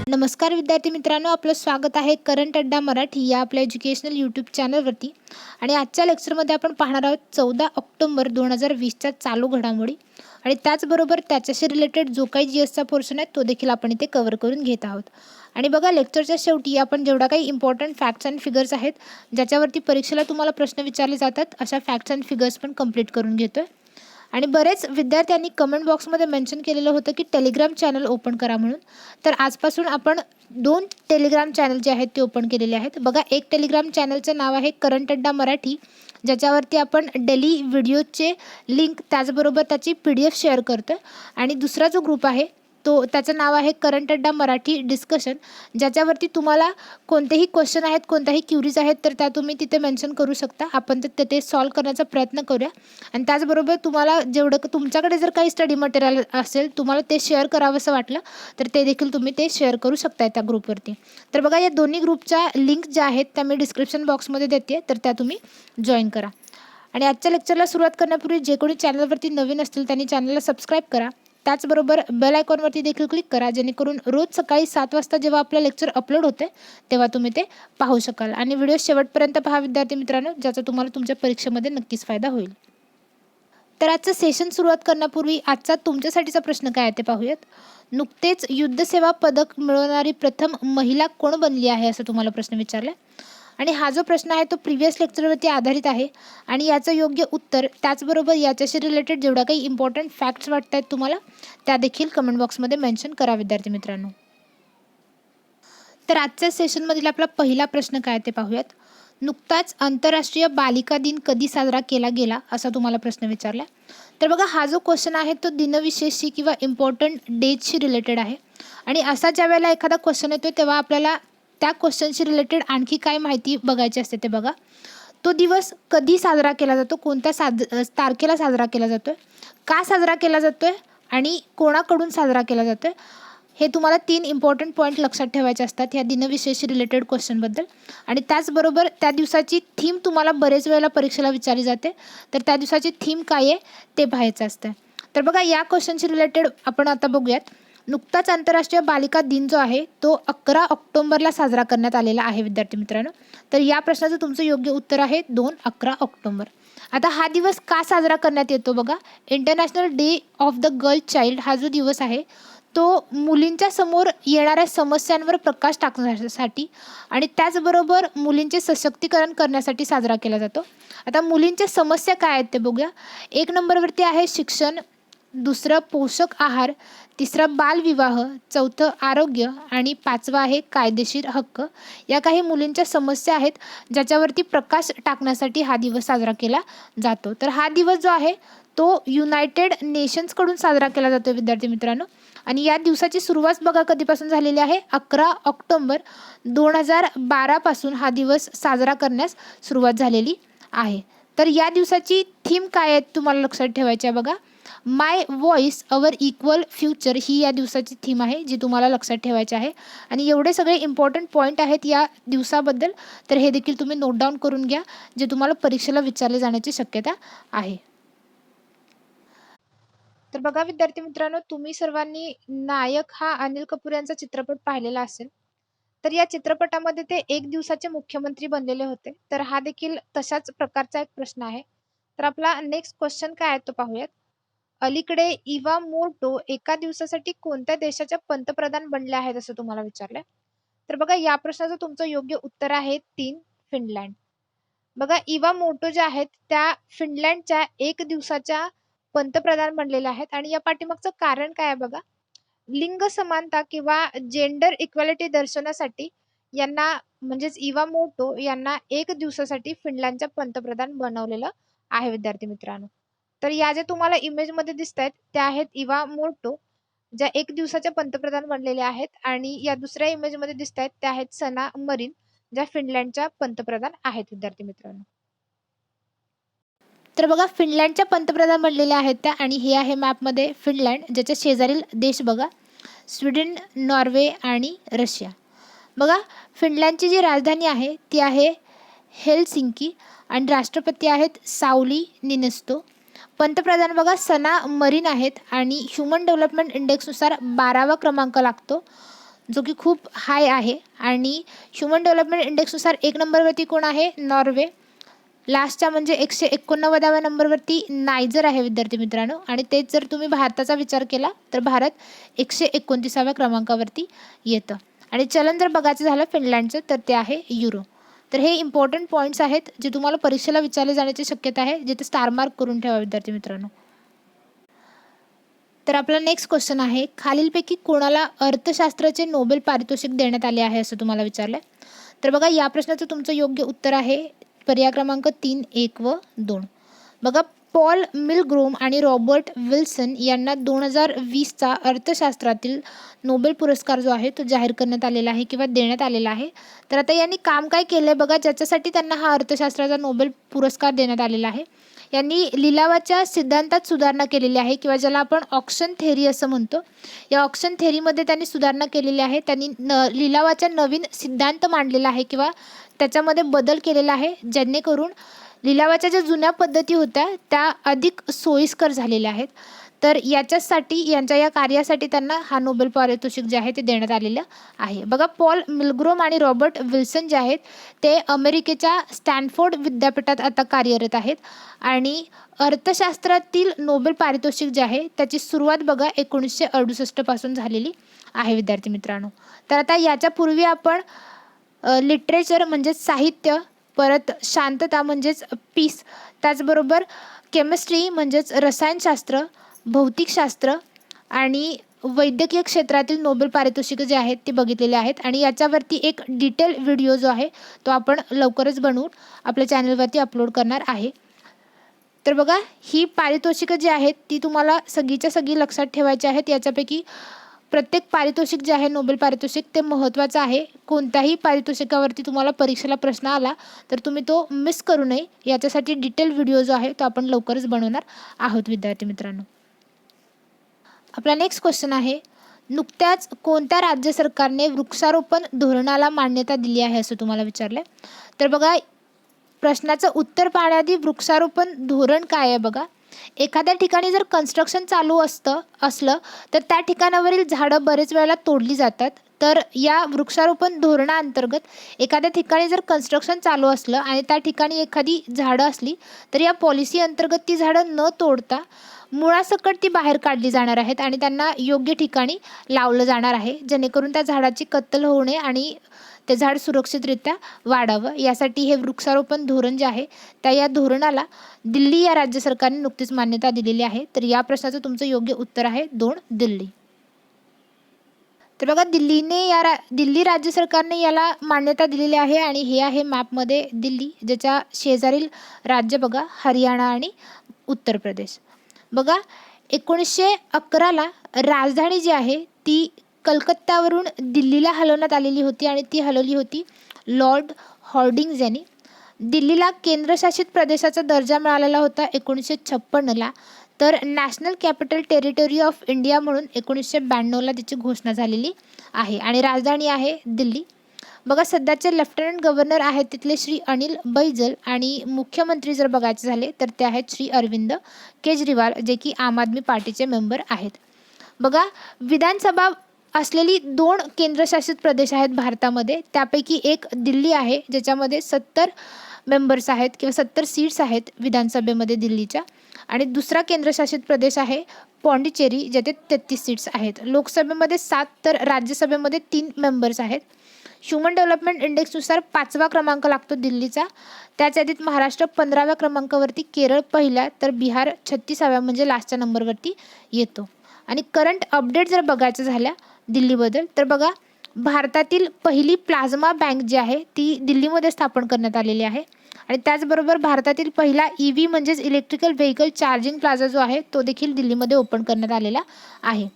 नमस्कार विद्यार्थी मित्रांनो, आपलं स्वागत आहे करंट अड्डा मराठी या आपल्या एज्युकेशनल यूट्यूब चॅनलवरती. आणि आजच्या लेक्चरमध्ये आपण पाहणार आहोत 14 ऑक्टोबर 2020च्या चालू घडामोडी आणि त्याचबरोबर त्याच्याशी रिलेटेड जो काही GSचा पोर्शन आहे तो देखील आपण इथे कव्हर करून घेत आहोत. आणि बघा, लेक्चरच्या शेवटी आपण जेवढा काही इम्पॉर्टंट फॅक्ट्स अँड फिगर्स आहेत ज्याच्यावरती परीक्षेला तुम्हाला प्रश्न विचारले जातात अशा फॅक्ट्स अँड फिगर्स पण कंप्लीट करून घेतोय. आणि बरेच विद्यार्थ्यांनी कमेंट बॉक्समध्ये मेन्शन केलेलं होतं की टेलिग्राम चॅनल ओपन करा म्हणून. तर आजपासून आपण 2 टेलिग्राम चॅनल जे आहेत ते ओपन केलेले आहेत. बघा, एक टेलिग्राम चॅनलचं नाव आहे करंट अड्डा मराठी, ज्याच्यावरती आपण डेली व्हिडिओचे लिंक त्याचबरोबर त्याची PDF शेअर करतो. आणि दुसरा जो ग्रुप आहे त्याचं नाव आहे करंट अड्डा मराठी डिस्कशन, ज्याच्यावरती तुम्हाला कोणतेही क्वेश्चन आहेत, कोणत्याही क्युरीज आहेत तर त्या तुम्ही तिथे मेन्शन करू शकता. आपण ते सॉल्व करण्याचा प्रयत्न करूया. आणि त्याचबरोबर तुम्हाला जेवढं तुमच्याकडे जर काही स्टडी मटेरियल असेल, तुम्हाला ते शेअर करावंसं वाटलं तर ते देखील तुम्ही ते शेअर करू शकता त्या ग्रुपवरती. तर बघा, या दोन्ही ग्रुपच्या लिंक ज्या आहेत त्या मी डिस्क्रिप्शन बॉक्समध्ये देते, तर त्या तुम्ही जॉईन करा. आणि आजच्या लेक्चरला सुरुवात करण्यापूर्वी जे कोणी चॅनलवरती नवीन असतील त्यांनी चॅनलला सबस्क्राईब करा. त्याचबरोबर बेल आयकॉनवरती देखील क्लिक करा, जेणेकरून रोज सकाळी 7 वाजता जेव्हा आपलं लेक्चर अपलोड होते तेव्हा तुम्ही ते पाहू शकाल. आणि व्हिडिओ शेवटपर्यंत पहा विद्यार्थी मित्रांनो, ज्याचा तुम्हाला तुमच्या परीक्षेमध्ये नक्कीच फायदा होईल. तर आजचं सेशन सुरुवात करण्यापूर्वी आजचा तुमच्यासाठीचा प्रश्न काय आहे ते पाहूयात. नुकतेच युद्धसेवा पदक मिळवणारी प्रथम महिला कोण बनली आहे असं तुम्हाला प्रश्न विचारला. आणि हा जो प्रश्न आहे तो प्रिव्हियस लेक्चरवरती आधारित आहे. आणि याचं योग्य उत्तर त्याचबरोबर याच्याशी रिलेटेड जेवढा काही इम्पॉर्टंट फॅक्ट्स वाटत आहेत तुम्हाला त्या देखील कमेंट बॉक्समध्ये मेन्शन करा विद्यार्थी मित्रांनो. तर आजच्या सेशनमधील आपला पहिला प्रश्न काय ते पाहूयात. नुकताच आंतरराष्ट्रीय बालिका दिन कधी साजरा केला गेला असा तुम्हाला प्रश्न विचारला. तर बघा, हा जो क्वेश्चन आहे तो दिनविशेषशी किंवा इम्पॉर्टंट डेटशी रिलेटेड आहे. आणि असा ज्या वेळेला एखादा क्वेश्चन येतो तेव्हा आपल्याला त्या क्वेश्चनशी रिलेटेड आणखी काय माहिती बघायची असते. ते बघा, तो दिवस कधी साजरा केला जातो, कोणत्या तारखेला साजरा केला जातो, का साजरा केला जातो आहे आणि कोणाकडून साजरा केला जातो आहे, हे तुम्हाला 3 इम्पॉर्टंट पॉईंट लक्षात ठेवायचे असतात ह्या दिनविशेषशी रिलेटेड क्वेश्चनबद्दल. आणि त्याचबरोबर त्या दिवसाची थीम तुम्हाला बरेच वेळेला परीक्षेला विचारली जाते, तर त्या दिवसाची थीम काय आहे ते पाहायचं असतं. तर बघा, या क्वेश्चनशी रिलेटेड आपण आता बघूयात. नुकताच आंतरराष्ट्रीय बालिका दिन जो आहे तो 11 ऑक्टोबरला साजरा करण्यात आलेला आहे विद्यार्थी मित्रांनो. तर या प्रश्नाचं तुमचं योग्य उत्तर आहे 11 ऑक्टोबर. आता हा दिवस का साजरा करण्यात येतो बघा. International day of the girl child हा जो दिवस आहे तो मुलींच्या समोर येणाऱ्या समस्यांवर प्रकाश टाकण्यासाठी आणि त्याचबरोबर मुलींचे सशक्तीकरण करण्यासाठी साजरा केला जातो. आता मुलींच्या समस्या काय आहेत ते बघूया. 1 नंबरवरती आहे शिक्षण, दुसरं पोषक आहार, तिसरं बालविवाह, चौथं आरोग्य आणि 5वं आहे कायदेशीर हक्क. या काही मुलींच्या समस्या आहेत ज्याच्यावरती प्रकाश टाकण्यासाठी हा दिवस साजरा केला जातो. तर हा दिवस जो आहे तो युनायटेड नेशन्सकडून साजरा केला जातो विद्यार्थी मित्रांनो. आणि या दिवसाची सुरुवात बघा कधीपासून झालेली आहे. 11 ऑक्टोबर 2012 पासून हा दिवस साजरा करण्यास सुरुवात झालेली आहे. तर या दिवसाची थीम काय आहे तुम्हाला लक्षात ठेवायची आहे बघा. माय व्हॉइस अवर इक्वल फ्युचर ही या दिवसाची थीम आहे जी तुम्हाला लक्षात ठेवायची आहे. आणि एवढे सगळे इम्पॉर्टंट पॉईंट आहेत या दिवसाबद्दल, तर हे देखील तुम्ही नोट डाऊन करून घ्या, जे तुम्हाला परीक्षेला विचारले जाण्याची शक्यता आहे. तर बघा विद्यार्थी मित्रांनो, तुम्ही सर्वांनी नायक हा अनिल कपूर यांचा चित्रपट पाहिलेला असेल. तर या चित्रपटामध्ये ते 1 दिवसाचे मुख्यमंत्री बनलेले होते. तर हा देखील तशाच प्रकारचा एक प्रश्न आहे. तर आपला नेक्स्ट क्वेश्चन काय आहे तो पाहूयात. अलीकडे इवा मोर्टो एका दिवसासाठी कोणत्या देशाच्या पंतप्रधान बनले आहेत असं तुम्हाला विचारलंय. तर बघा, या प्रश्नाचं तुमचं योग्य उत्तर आहे 3 फिनलँड. बघा, इवा मोर्टो ज्या आहेत त्या फिनलँडच्या 1 दिवसाच्या पंतप्रधान बनलेल्या आहेत. आणि या पाठीमागचं कारण काय आहे बघा. लिंग समानता किंवा जेंडर इक्वॅलिटी दर्शवण्यासाठी यांना म्हणजेच इवा मोर्टो यांना 1 दिवसासाठी फिनलँडच्या पंतप्रधान बनवलेलं आहे विद्यार्थी मित्रांनो. तर या ज्या तुम्हाला इमेजमध्ये दिसत आहेत त्या आहेत इवा मोर्टो, ज्या 1 दिवसाच्या पंतप्रधान बनलेल्या आहेत. आणि या दुसऱ्या इमेजमध्ये दिसत आहेत त्या आहेत सना मरीन, ज्या फिनलँडच्या पंतप्रधान आहेत विद्यार्थी मित्रांनो. तर बघा, फिनलँडच्या पंतप्रधान बनलेल्या आहेत त्या. आणि हे आहे मॅपमध्ये फिनलँड, ज्याच्या शेजारील देश बघा स्वीडन, नॉर्वे आणि रशिया. बघा, फिनलँडची जी राजधानी आहे ती आहे हेलसिंकी आणि राष्ट्रपती आहेत साऊली निनिस्तो. पंतप्रधान बघा सना मरीन आहेत आणि ह्युमन डेव्हलपमेंट इंडेक्सनुसार 12वा क्रमांक लागतो. जो की खूप हाय आहे. आणि ह्युमन डेव्हलपमेंट इंडेक्सनुसार 1 नंबरवरती कोण आहे? नॉर्वे. लास्टच्या म्हणजे 189व्या नंबरवरती नायजर आहे विद्यार्थी मित्रांनो. आणि तेच जर तुम्ही भारताचा विचार केला तर भारत 129व्या क्रमांकावरती येतं. आणि चलन जर बघायचं झालं फिनलँडचं तर ते आहे युरो. तर हे इम्पॉर्टंट पॉईंट्स आहेत जे तुम्हाला परीक्षेला विचारले जाण्याची शक्यता आहे, जिथे स्टार मार्क करून ठेवा विद्यार्थी मित्रांनो. तर आपला नेक्स्ट क्वेश्चन आहे, खालीलपैकी कोणाला अर्थशास्त्राचे नोबेल पारितोषिक देण्यात आले आहे असं तुम्हाला विचारलं आहे. तर बघा या प्रश्नाचं तुमचं योग्य उत्तर आहे पर्याय क्रमांक 3, 1 व 2. बघा पॉल मिलग्रोम आणि रॉबर्ट विल्सन यांना 2020चा अर्थशास्त्रातील नोबेल पुरस्कार जो आहे तो जाहीर करण्यात आलेला आहे किंवा देण्यात आलेला आहे. तर आता यांनी काम काय केलं आहे बघा, ज्याच्यासाठी त्यांना हा अर्थशास्त्राचा नोबेल पुरस्कार देण्यात आलेला आहे. यांनी लिलावाच्या सिद्धांतात सुधारणा केलेली आहे किंवा ज्याला आपण ऑक्शन थेरी असं म्हणतो. या ऑक्शन थेरीमध्ये त्यांनी सुधारणा केलेली आहे. त्यांनी लिलावाचा नवीन सिद्धांत मांडलेला आहे किंवा त्याच्यामध्ये बदल केलेला आहे, जेणेकरून लिलावाच्या ज्या जुन्या पद्धती होत्या त्या अधिक सोयीस्कर झालेल्या आहेत. तर याच्यासाठी यांच्या या कार्यासाठी त्यांना हा नोबेल पारितोषिक जे आहे ते देण्यात आलेलं आहे. बघा पॉल मिलग्रोम आणि रॉबर्ट विल्सन जे आहेत ते अमेरिकेच्या स्टॅनफोर्ड विद्यापीठात आता कार्यरत आहेत. आणि अर्थशास्त्रातील नोबेल पारितोषिक जे आहे त्याची सुरुवात बघा 1968 पासून झालेली आहे विद्यार्थी मित्रांनो. तर आता याच्यापूर्वी आपण लिटरेचर म्हणजेच साहित्य, परत शांतता म्हणजेच पीस, त्याचबरोबर केमिस्ट्री म्हणजेच रसायनशास्त्र, भौतिकशास्त्र आणि वैद्यकीय क्षेत्रातील नोबेल पारितोषिकं जे आहेत ते बघितलेले आहेत. आणि याच्यावरती एक डिटेल व्हिडिओ जो आहे तो आपण लवकरच बनवून आपल्या चॅनलवरती अपलोड करणार आहे. तर बघा ही पारितोषिकं जी आहेत ती तुम्हाला सगळीच्या सगळी लक्षात ठेवायची आहेत. याच्यापैकी प्रत्येक पारितोषिक जे आहे नोबेल पारितोषिक ते महत्त्वाचं आहे. कोणत्याही पारितोषिकावरती तुम्हाला परीक्षेला प्रश्न आला तर तुम्ही तो मिस करू नये, याच्यासाठी डिटेल व्हिडिओ जो आहे तो आपण लवकरच बनवणार आहोत विद्यार्थी मित्रांनो. आपला नेक्स्ट क्वेश्चन आहे, नुकत्याच कोणत्या राज्य सरकारने वृक्षारोपण धोरणाला मान्यता दिली आहे असं तुम्हाला विचारलं आहे. तर बघा प्रश्नाचं उत्तर पाहण्याआधी वृक्षारोपण धोरण काय आहे बघा. एखाद्या ठिकाणी जर कन्स्ट्रक्शन चालू असलं तर त्या ठिकाणावरील झाडं बरेच वेळेला तोडली जातात. तर या वृक्षारोपण धोरणाअंतर्गत एखाद्या ठिकाणी जर कन्स्ट्रक्शन चालू असलं आणि त्या ठिकाणी एखादी झाडं असली तर या पॉलिसी अंतर्गत ती झाडं न तोडता मुळासकट ती बाहेर काढली जाणार आहेत आणि त्यांना योग्य ठिकाणी लावलं जाणार आहे, जेणेकरून त्या झाडाची कत्तल होऊ नये आणि ते झाड सुरक्षितरित्या वाढावं. यासाठी हे वृक्षारोपण धोरण जे आहे त्या या धोरणाला दिल्ली या राज्य सरकारने नुकतीच मान्यता दिलेली आहे. तर या प्रश्नाचं तुमचं योग्य उत्तर आहे 2, दिल्ली. तर बघा दिल्ली राज्य सरकारने याला मान्यता दिलेली आहे आणि हे आहे मॅपमध्ये दिल्ली, ज्याच्या शेजारील राज्य बघा हरियाणा आणि उत्तर प्रदेश. बघा 1911ला राजधानी जी आहे ती कलकत्त्यावरून दिल्लीला हलवण्यात आलेली होती आणि ती हलवली होती लॉर्ड हॉर्डिंग्ज यांनी. दिल्लीला केंद्रशासित प्रदेशाचा दर्जा मिळालेला होता 1956ला. तर national capital territory of India म्हणून 1992ला त्याची घोषणा झालेली आहे आणि राजधानी आहे दिल्ली. बघा सध्याचे लेफ्टनंट गव्हर्नर आहेत तिथले श्री अनिल बैजल आणि मुख्यमंत्री जर बघायचे झाले तर ते आहेत श्री अरविंद केजरीवाल, जे की आम आदमी पार्टीचे मेंबर आहेत. बघा विधानसभा असलेली 2 केंद्रशासित प्रदेश आहेत भारतामध्ये, त्यापैकी एक दिल्ली आहे ज्याच्यामध्ये 70 मेंबर्स आहेत किंवा 70 सीट्स आहेत विधानसभेमध्ये दिल्लीच्या. आणि दुसरा केंद्रशासित प्रदेश आहे पॉंडिचेरी, जेथे 33 सीट्स आहेत. लोकसभेमध्ये 7 तर राज्यसभेमध्ये 3 मेंबर्स आहेत. ह्युमन डेव्हलपमेंट इंडेक्सनुसार 5वा क्रमांक लागतो दिल्लीचा. त्याच यादीत महाराष्ट्र 15व्या क्रमांकावरती, केरळ पहिल्या, तर बिहार 36व्या म्हणजे लास्टच्या नंबरवरती येतो. आणि करंट अपडेट जर बघायचं झाल्या दिल्लीबद्दल तर बघा भारतातील पहिली प्लाझ्मा बँक जी आहे ती दिल्लीमध्ये स्थापन करण्यात आलेली आहे. आणि त्याचबरोबर भारतातील पहिला EV म्हणजेच इलेक्ट्रिकल व्हेकल चार्जिंग प्लाझा जो आहे तो देखील दिल्लीमध्ये ओपन करण्यात आलेला आहे.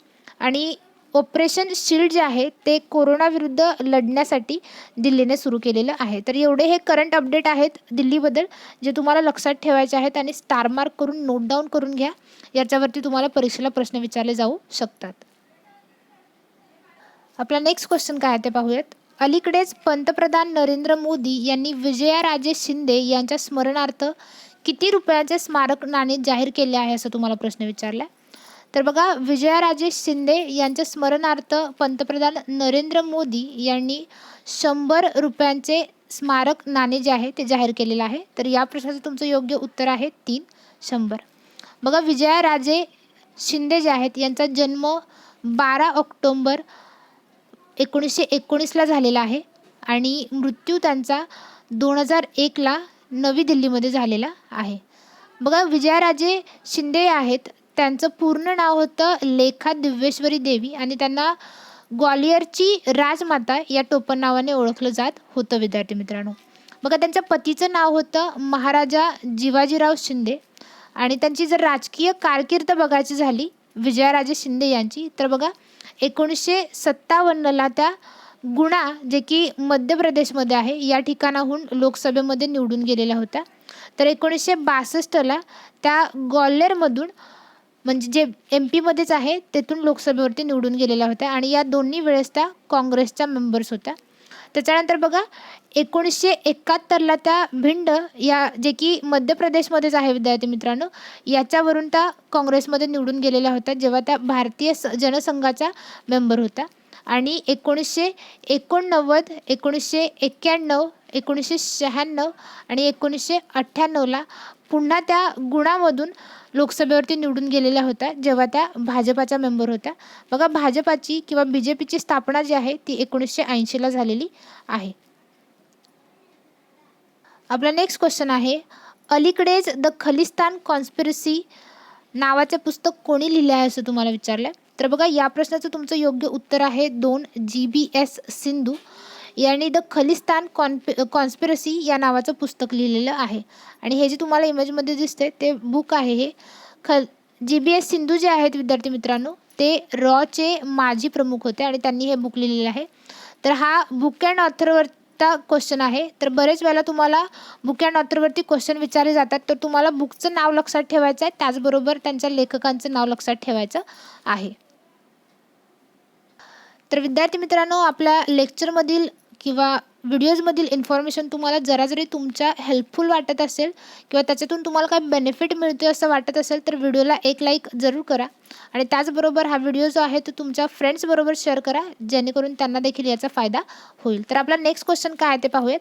आणि ऑपरेशन शील्ड जे आहे ते कोरोनाविरुद्ध लढण्यासाठी दिल्लीने सुरू केलेलं आहे. तर एवढे हे करंट अपडेट आहेत दिल्लीबद्दल जे तुम्हाला लक्षात ठेवायचे आहेत आणि स्टार मार्क करून नोट डाऊन करून घ्या. याच्यावरती तुम्हाला परीक्षेला प्रश्न विचारले जाऊ शकतात. आपला नेक्स्ट क्वेश्चन काय आहे ते पाहूयात. अलीकडेच पंतप्रधान नरेंद्र मोदी यांनी विजयाराजे शिंदे यांच्या स्मरणार्थ किती रुपयाचे स्मारक नाणे जाहीर केले आहे असं तुम्हाला प्रश्न विचारला. तर बघा, विजयाराजे शिंदे यांच्या स्मरणार्थ पंतप्रधान नरेंद्र मोदी यांनी 100 रुपयांचे स्मारक नाणे जे आहे ते जाहीर केलेलं आहे. तर या प्रश्नाचं तुमचं योग्य उत्तर आहे 3, 100. बघा, विजयाराजे शिंदे जे आहेत यांचा जन्म 12 ऑक्टोबर 1919ला झालेला आहे आणि मृत्यू त्यांचा 2001ला नवी दिल्लीमध्ये झालेला आहे. बघा, विजयाराजे शिंदे आहेत, त्यांचं पूर्ण नाव होतं लेखा दिव्येश्वरी देवी आणि त्यांना ग्वालियरची राजमाता या टोपण नावाने ओळखलं जात होतं विद्यार्थी मित्रांनो. बघा, त्यांच्या पतीचं नाव होतं महाराजा जिवाजीराव शिंदे आणि त्यांची जर राजकीय कारकीर्द बघायची झाली विजयाराजे शिंदे यांची, तर बघा 1957ला त्या गुणा, जे की मध्य प्रदेशमध्ये आहे, या ठिकाणाहून लोकसभेमध्ये निवडून गेलेल्या होत्या. तर 1962ला त्या ग्वाल्हेरमधून, म्हणजे जे MP मध्येच आहे, तेथून लोकसभेवरती निवडून गेलेल्या होत्या आणि या दोन्ही वेळेस त्या काँग्रेसच्या मेंबर्स होत्या. त्याच्यानंतर बघा 1971ला त्या भिंड या, जे की मध्य प्रदेशमध्येच आहे विद्यार्थी मित्रांनो, याच्यावरून त्या काँग्रेसमध्ये निवडून गेलेल्या होत्या जेव्हा त्या भारतीय जनसंघाच्या मेंबर होत्या. आणि 1989, 1991, 1996 आणि 1998ला पुन्हा त्या गुणामधून लोकसभेवरती निवडून गेलेल्या होत्या जेव्हा त्या भाजपाच्या मेंबर होत्या. बघा, भाजपाची किंवा BJPची स्थापना जी आहे ती 1980ला झालेली आहे. आपला नेक्स्ट क्वेश्चन आहे, अलीकडेच द खलिस्तान कॉन्स्पिरसी नावाचे पुस्तक कोणी लिहिले आहे असं तुम्हाला विचारलं आहे. तर बघा, या प्रश्नाचं तुमचं योग्य उत्तर आहे 2, GBS सिंधू यांनी द खलिस्तान कॉन्स्पिरसी या नावाचं पुस्तक लिहिलेलं आहे. आणि हे जे तुम्हाला इमेजमध्ये दिसते ते बुक आहे. हे GBS सिंधू जे आहेत विद्यार्थी मित्रांनो, ते रॉचे माजी प्रमुख होते आणि त्यांनी हे बुक लिहिलेलं आहे. तर हा बुक अँड ऑथरवरचा क्वेश्चन आहे. तर बरेच वेळेला तुम्हाला बुक अँड ऑथरवरती क्वेश्चन विचारले जातात, तर तुम्हाला बुकचं नाव लक्षात ठेवायचं आहे, त्याचबरोबर त्यांच्या लेखकांचं नाव लक्षात ठेवायचं आहे. तर विद्यार्थी मित्रांनो, आपल्या लेक्चरमधील किंवा व्हिडिओजमधील इन्फॉर्मेशन तुम्हाला जरी तुमच्या हेल्पफुल वाटत असेल किंवा त्याच्यातून तुम्हाला काही बेनिफिट मिळतो असं वाटत असेल, तर व्हिडिओला एक लाईक जरूर करा आणि त्याचबरोबर हा व्हिडिओ जो आहे तो तुमच्या फ्रेंड्सबरोबर शेअर करा, जेणेकरून त्यांना देखील याचा फायदा होईल. तर आपला नेक्स्ट क्वेश्चन काय आहे ते पाहूयात.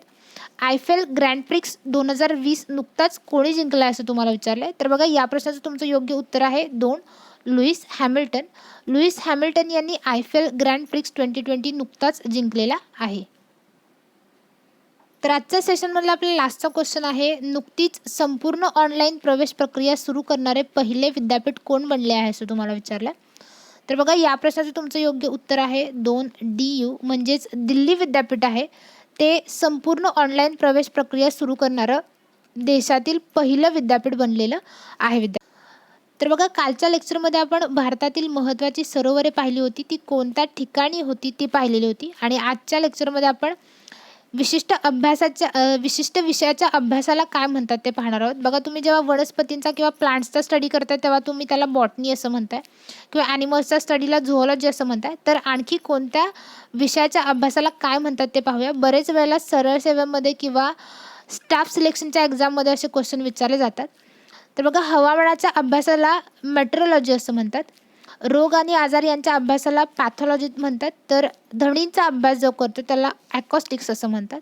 आयफेल ग्रँड प्रिक्स 2020 नुकताच कोणी जिंकला आहे असं तुम्हाला विचारलं आहे. तर बघा, या प्रश्नाचं तुमचं योग्य उत्तर आहे 2, लुईस हॅमिल्टन. लुईस हॅमिल्टन यांनी आयफेल ग्रँड प्रिक्स 2020 नुकताच जिंकलेला आहे. तर आजच्या सेशनमधला आपला लास्टचा क्वेश्चन आहे, नुकतीच संपूर्ण ऑनलाईन प्रवेश प्रक्रिया सुरू करणारे पहिले विद्यापीठ कोण बनले आहे असं तुम्हाला विचारलं. तर बघा, या प्रश्नाचं तुमचं योग्य उत्तर आहे 2, DU म्हणजेच दिल्ली विद्यापीठ आहे. ते संपूर्ण ऑनलाईन प्रवेश प्रक्रिया सुरू करणारं देशातील पहिलं विद्यापीठ बनलेलं आहे तर बघा, कालच्या लेक्चरमध्ये आपण भारतातील महत्त्वाची सरोवरे पाहिली होती, ती कोणत्या ठिकाणी होती ती पाहिलेली होती. आणि आजच्या लेक्चरमध्ये आपण विशिष्ट विषयाच्या अभ्यासाला काय म्हणतात ते पाहणार आहोत. बघा, तुम्ही जेव्हा वनस्पतींचा किंवा प्लांट्सचा स्टडी करताय तेव्हा तुम्ही त्याला बॉटनी असं म्हणताय किंवा ॲनिमल्सच्या स्टडीला झुऑलॉजी असं म्हणताय. तर आणखी कोणत्या विषयाच्या अभ्यासाला काय म्हणतात ते पाहूया. बरेच वेळेला सरळ सेवेमध्ये किंवा स्टाफ सिलेक्शनच्या एक्झाममध्ये असे क्वेश्चन विचारले जातात. तर बघा, हवामानाच्या अभ्यासाला मेट्रोलॉजी असं म्हणतात. रोग आणि आजार यांच्या अभ्यासाला पॅथॉलॉजी म्हणतात. तर ध्वनींचा अभ्यास जो करतो त्याला ॲकॉस्टिक्स असं म्हणतात.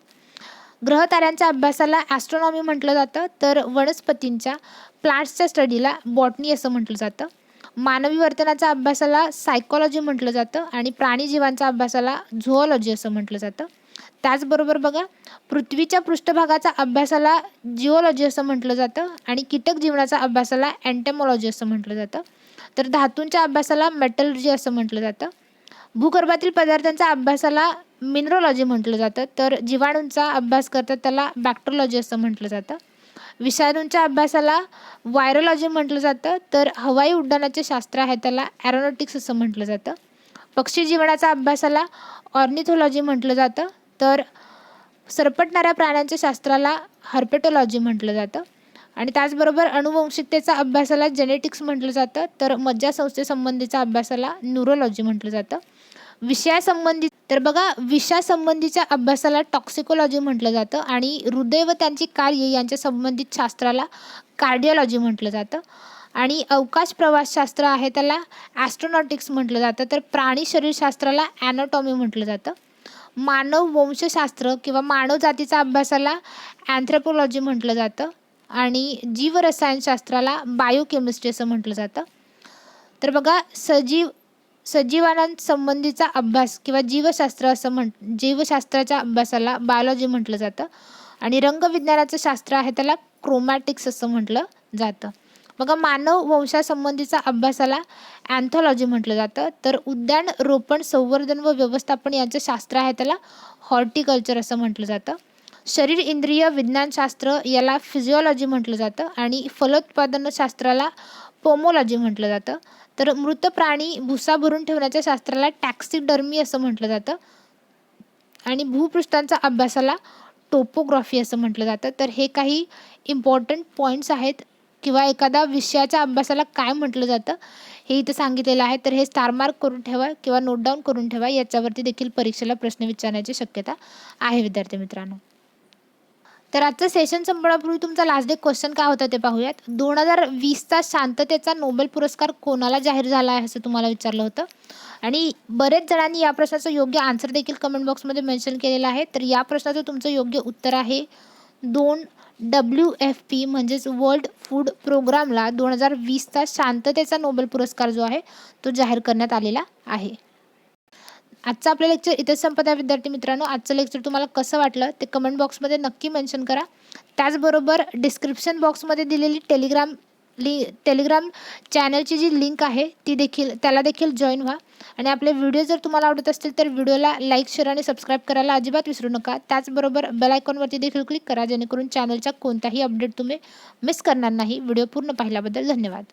ग्रहताऱ्यांच्या अभ्यासाला ॲस्ट्रॉनॉमी म्हटलं जातं. तर वनस्पतींच्या प्लांट्सच्या स्टडीला बॉटनी असं म्हटलं जातं. मानवी वर्तनाच्या अभ्यासाला सायकॉलॉजी म्हटलं जातं आणि प्राणीजीवांच्या अभ्यासाला झुऑलॉजी असं म्हटलं जातं. त्याचबरोबर बघा, पृथ्वीच्या पृष्ठभागाच्या अभ्यासाला जिओलॉजी असं म्हटलं जातं आणि कीटक जीवनाच्या अभ्यासाला एंटेमॉलॉजी असं म्हटलं जातं. तर धातूंच्या अभ्यासाला मेटलर्जी असं म्हटलं जातं. भूगर्भातील पदार्थांच्या अभ्यासाला मिनरॉलॉजी म्हटलं जातं. तर जीवाणूंचा अभ्यास करतात त्याला बॅक्टेरियोलॉजी असं म्हटलं जातं. विषाणूंच्या अभ्यासाला व्हायरोलॉजी म्हटलं जातं. तर हवाई उड्डाणाचे शास्त्र आहे त्याला एरोनॉटिक्स असं म्हटलं जातं. पक्षी जीवनाच्या अभ्यासाला ऑर्निथोलॉजी म्हटलं जातं. तर सरपटणाऱ्या प्राण्यांच्या शास्त्राला हर्पेटोलॉजी म्हटलं जातं. आणि त्याचबरोबर अनुवंशिकतेचा अभ्यासाला जेनेटिक्स म्हटलं जातं. तर मज्जासंस्थेसंबंधीच्या अभ्यासाला न्यूरोलॉजी म्हटलं जातं. विषयासंबंधीच्या अभ्यासाला टॉक्सिकोलॉजी म्हटलं जातं आणि हृदय व त्यांची कार्य यांच्या संबंधित शास्त्राला कार्डिओलॉजी म्हटलं जातं. आणि अवकाश प्रवासशास्त्र आहे त्याला ॲस्ट्रोनॉटिक्स म्हटलं जातं. तर प्राणी शरीरशास्त्राला ॲनाटॉमी म्हटलं जातं. मानव वंशशास्त्र किंवा मानव जातीचा अभ्यासाला अँथ्रोपोलॉजी म्हटलं जातं. आणि जीवरसायनशास्त्राला बायोकेमिस्ट्री असं म्हटलं जातं. तर बघा, सजीवांसंबंधीचा अभ्यास किंवा जीवशास्त्र जीवशास्त्राच्या अभ्यासाला बायोलॉजी म्हटलं जातं. आणि रंगविज्ञानाचं शास्त्र आहे त्याला क्रोमॅटिक्स असं म्हटलं जातं. बघा, मानव वंशासंबंधीचा अभ्यासाला अँथॉलॉजी म्हटलं जातं. तर उद्यान रोपण, संवर्धन व व्यवस्थापन यांचं शास्त्र आहे त्याला हॉर्टिकल्चर असं म्हटलं जातं. शरीर इंद्रिय विज्ञानशास्त्र याला फिजिओलॉजी म्हटलं जातं. आणि फलोत्पादनशास्त्राला पोमोलॉजी म्हटलं जातं. तर मृत प्राणी भुसा भरून ठेवण्याच्या शास्त्राला टॅक्सिडर्मी असं म्हटलं जातं. आणि भूपृष्ठांचा अभ्यासाला टोपोग्राफी असं म्हटलं जातं. तर हे काही इम्पॉर्टंट पॉईंट्स आहेत किंवा एखाद्या विषयाच्या अभ्यासाला काय म्हटलं जातं हे इथं सांगितलेलं आहे. तर हे स्टार मार्क करून ठेवा किंवा नोट डाऊन करून ठेवा. याच्यावरती देखील परीक्षेला प्रश्न विचारण्याची शक्यता आहे विद्यार्थी मित्रांनो. तर आजचं सेशन संपण्यापूर्वी तुमचा लास्ट डे क्वेश्चन काय होता ते पाहूयात. 2020चा शांततेचा नोबेल पुरस्कार कोणाला जाहीर झाला आहे असं तुम्हाला विचारलं होतं. आणि बरेच जणांनी या प्रश्नाचं योग्य आन्सर देखील कमेंट बॉक्समध्ये मेन्शन केलेलं आहे. तर या प्रश्नाचं तुमचं योग्य उत्तर आहे 2. WFP म्हणजेच वर्ल्ड फूड प्रोग्रामला 2020चा शांततेचा नोबेल पुरस्कार जो आहे तो जाहीर करण्यात आलेला आहे. आजचं आपलं लेक्चर इथेच संपत आहे विद्यार्थी मित्रांनो. आजचं लेक्चर तुम्हाला कसं वाटलं ते कमेंट बॉक्समध्ये नक्की मेन्शन करा. त्याचबरोबर डिस्क्रिप्शन बॉक्समध्ये दिलेली टेलिग्राम चॅनलची जी लिंक आहे त्याला देखील जॉईन व्हा. आणि आपले व्हिडिओ जर तुम्हाला आवडत असतील तर व्हिडिओला लाईक, शेअर आणि सबस्क्राईब करायला अजिबात विसरू नका. त्याचबरोबर बेल आयकॉनवरती देखील क्लिक करा जेणेकरून चॅनलच्या कोणताही अपडेट तुम्ही मिस करणार नाही. व्हिडिओ पूर्ण पाहिल्याबद्दल धन्यवाद.